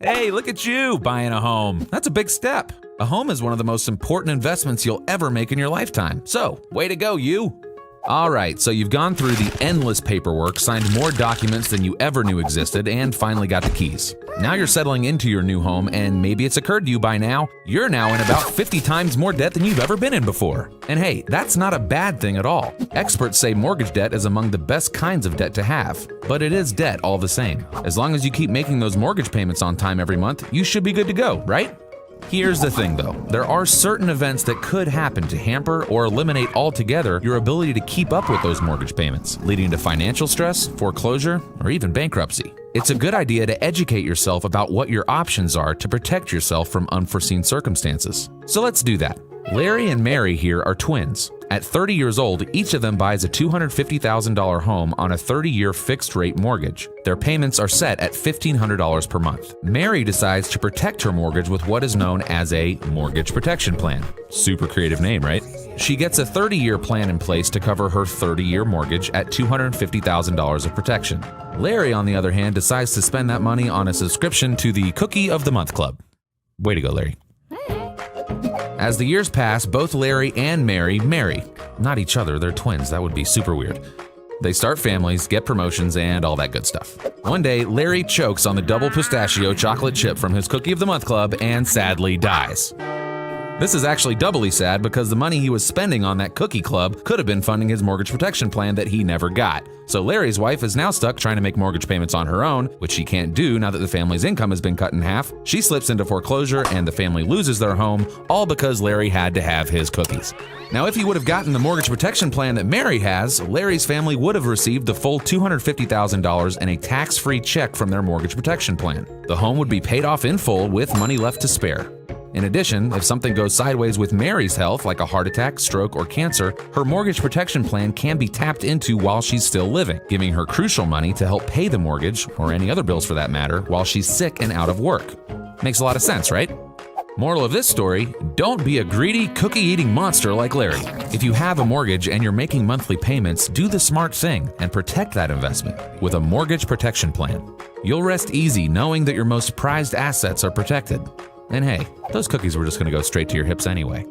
Hey, look at you buying a home. That's a big step. A home is one of the most important investments you'll ever make in your lifetime. So, way to go, you. All right, so you've gone through the endless paperwork, signed more documents than you ever knew existed, and finally got the keys. Now you're settling into your new home, and maybe it's occurred to you by now, you're now in about 50 times more debt than you've ever been in before. And hey, that's not a bad thing at all. Experts say mortgage debt is among the best kinds of debt to have, but it is debt all the same. As long as you keep making those mortgage payments on time every month, you should be good to go, right? Here's the thing though, there are certain events that could happen to hamper or eliminate altogether your ability to keep up with those mortgage payments, leading to financial stress, foreclosure, or even bankruptcy. It's a good idea to educate yourself about what your options are to protect yourself from unforeseen circumstances. So let's do that. Larry and Mary here are twins. At 30 years old, each of them buys a $250,000 home on a 30-year fixed-rate mortgage. Their payments are set at $1,500 per month. Mary decides to protect her mortgage with what is known as a mortgage protection plan. Super creative name, right? She gets a 30-year plan in place to cover her 30-year mortgage at $250,000 of protection. Larry, on the other hand, decides to spend that money on a subscription to the Cookie of the Month Club. Way to go, Larry. As the years pass, both Larry and Mary marry. Not each other, they're twins. That would be super weird. They start families, get promotions, and all that good stuff. One day, Larry chokes on the double pistachio chocolate chip from his Cookie of the Month Club and sadly dies. This is actually doubly sad because the money he was spending on that cookie club could have been funding his mortgage protection plan that he never got. So Larry's wife is now stuck trying to make mortgage payments on her own, which she can't do now that the family's income has been cut in half. She slips into foreclosure and the family loses their home, all because Larry had to have his cookies. Now, if he would have gotten the mortgage protection plan that Mary has, Larry's family would have received the full $250,000 and a tax-free check from their mortgage protection plan. The home would be paid off in full with money left to spare. In addition, if something goes sideways with Mary's health, like a heart attack, stroke, or cancer, her mortgage protection plan can be tapped into while she's still living, giving her crucial money to help pay the mortgage, or any other bills for that matter, while she's sick and out of work. Makes a lot of sense, right? Moral of this story, don't be a greedy, cookie-eating monster like Larry. If you have a mortgage and you're making monthly payments, do the smart thing and protect that investment with a mortgage protection plan. You'll rest easy knowing that your most prized assets are protected. And hey, those cookies were just going to go straight to your hips anyway.